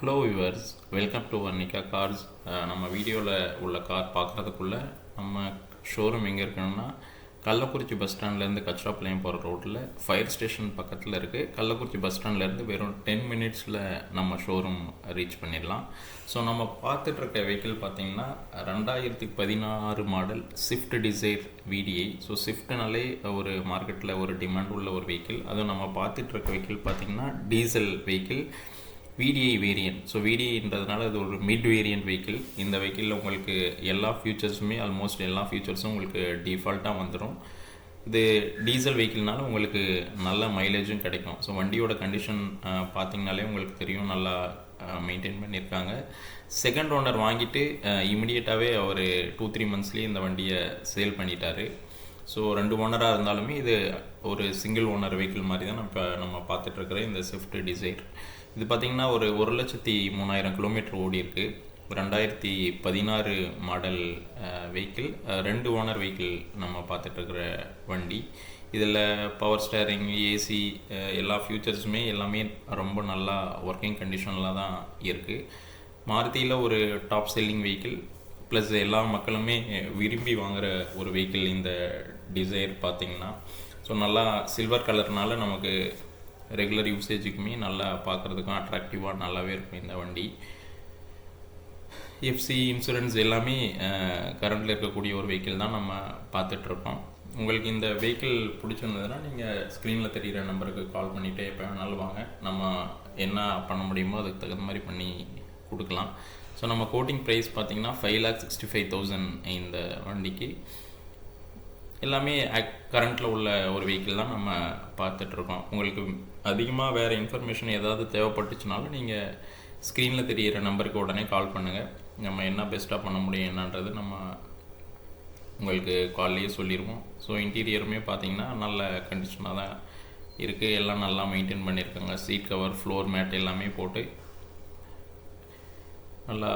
Hello viewers, welcome to Varnika cars. நம்ம வீடியோவில் உள்ள கார் பார்க்குறதுக்குள்ளே நம்ம ஷோரூம் எங்கே இருக்குன்னா கள்ளக்குறிச்சி பஸ் ஸ்டாண்ட்லேருந்து கச்ராப்பாளையம் போகிற ரோட்டில் ஃபயர் ஸ்டேஷன் பக்கத்தில் இருக்குது. கள்ளக்குறிச்சி பஸ் ஸ்டாண்ட்லேருந்து வெறும் 10 மினிட்ஸில் நம்ம ஷோரூம் ரீச் பண்ணிடலாம். ஸோ நம்ம பார்த்துட்ருக்க வெஹிக்கிள் பார்த்திங்கன்னா 2016 model Swift Dzire VDI. So ஸ்விஃப்ட்னாலே ஒரு மார்க்கெட்டில் ஒரு டிமாண்ட் உள்ள ஒரு வெஹிக்கிள். அதுவும் நம்ம பார்த்துட்ருக்க வெஹிக்கிள் பார்த்திங்கன்னா diesel vehicle, VDI variant. So VDIன்றதுனால இது ஒரு மிட் வேரியன்ட் வெஹிக்கிள். இந்த வெஹிக்கிளில் உங்களுக்கு எல்லா ஃபியூச்சர்ஸுமே ஆல்மோஸ்ட் எல்லா ஃபியூச்சர்ஸும் உங்களுக்கு டிஃபால்ட்டாக வந்துடும். இது டீசல் வெஹிக்கிள்னால உங்களுக்கு நல்ல மைலேஜும் கிடைக்கும். ஸோ வண்டியோட கண்டிஷன் பார்த்திங்கனாலே உங்களுக்கு தெரியும், நல்லா மெயின்டைன் பண்ணியிருக்காங்க. செகண்ட் ஓனர் வாங்கிட்டு இமிடியேட்டாகவே அவர் 2-3 மந்த்ஸ்லேயே இந்த வண்டியை சேல் பண்ணிட்டார். ஸோ 2 ஓனராக இருந்தாலுமே இது ஒரு சிங்கிள் ஓனர் வெஹிக்கிள் மாதிரி தான் நம்ம பார்த்துட்ருக்குற இந்த ஸ்விஃப்ட் டிசைர். இது பார்த்திங்கன்னா ஒரு 1,03,000 கிலோமீட்டர் ஓடி இருக்குது. 2016 மாடல் வெஹிக்கிள், 2 ஓனர் வெஹிக்கிள் நம்ம பார்த்துட்ருக்குற வண்டி. இதில் பவர் ஸ்டேரிங், AC எல்லா ஃபியூச்சர்ஸுமே எல்லாமே ரொம்ப நல்லா ஒர்க்கிங் கண்டிஷனில் தான் இருக்குது. மாருதியில் ஒரு டாப் செல்லிங் வெஹிக்கிள், ப்ளஸ் எல்லா மக்களுமே விரும்பி வாங்குகிற ஒரு வெஹிக்கிள் இந்த டிசைர் பார்த்திங்கன்னா. ஸோ நல்லா சில்வர் கலர்னால நமக்கு ரெகுலர் யூசேஜுக்குமே நல்லா பார்க்குறதுக்கும் அட்ராக்டிவாக நல்லாவே இருக்கும் இந்த வண்டி. FC இன்சூரன்ஸ் எல்லாமே கரண்டில் இருக்கக்கூடிய ஒரு வெஹிக்கிள் தான் நம்ம பார்த்துட்ருக்கோம். உங்களுக்கு இந்த வெஹிக்கிள் பிடிச்சிருந்ததுன்னா நீங்கள் ஸ்க்ரீனில் தெரிகிற நம்பருக்கு கால் பண்ணிவிட்டு எப்போ வேணாலும் வாங்க. நம்ம என்ன பண்ண முடியுமோ அதுக்கு தகுந்த மாதிரி பண்ணி கொடுக்கலாம். ஸோ நம்ம கோட்டிங் ப்ரைஸ் பார்த்திங்கன்னா 5,65,000 இந்த வண்டிக்கு. எல்லாமே கரண்ட்டில் உள்ள ஒரு வெஹிக்கிள் தான் நம்ம பார்த்துட்ருக்கோம். உங்களுக்கு அதிகமாக வேறு இன்ஃபர்மேஷன் ஏதாவது தேவைப்பட்டுச்சுனாலும் நீங்கள் ஸ்க்ரீனில் தெரிகிற நம்பருக்கு உடனே கால் பண்ணுங்கள். நம்ம என்ன பெஸ்ட்டாக பண்ண முடியும் என்னன்றது நம்ம உங்களுக்கு கால்லேயே சொல்லிடுவோம். ஸோ இன்டீரியருமே பார்த்திங்கன்னா நல்ல கண்டிஷனாக தான் இருக்குது. எல்லாம் நல்லா மெயின்டைன் பண்ணியிருக்காங்க. சீட் கவர், ஃப்ளோர் மேட் எல்லாமே போட்டு நல்லா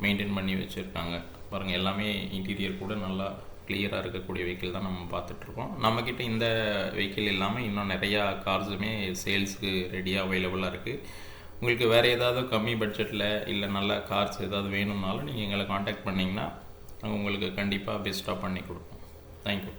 மெயின்டைன் பண்ணி வச்சுருக்காங்க. பாருங்கள், எல்லாமே இன்டீரியர் கூட நல்லா கிளியராக இருக்கக்கூடிய வெஹிக்கிள் தான் நம்ம பார்த்துட்ருக்கோம். நம்மக்கிட்ட இந்த வெஹிக்கிள் இல்லாமல் இன்னும் நிறையா கார்ஸுமே சேல்ஸுக்கு ரெடியாக அவைலபிளாக இருக்குது. உங்களுக்கு வேறு ஏதாவது கம்மி பட்ஜெட்டில் இல்லை நல்ல கார்ஸ் ஏதாவது வேணும்னாலும் நீங்கள் எங்களை காண்டாக்ட் பண்ணிங்கன்னா நாங்கள் உங்களுக்கு கண்டிப்பாக பெஸ்ட்டாக பண்ணி கொடுப்போம். தேங்க்யூ.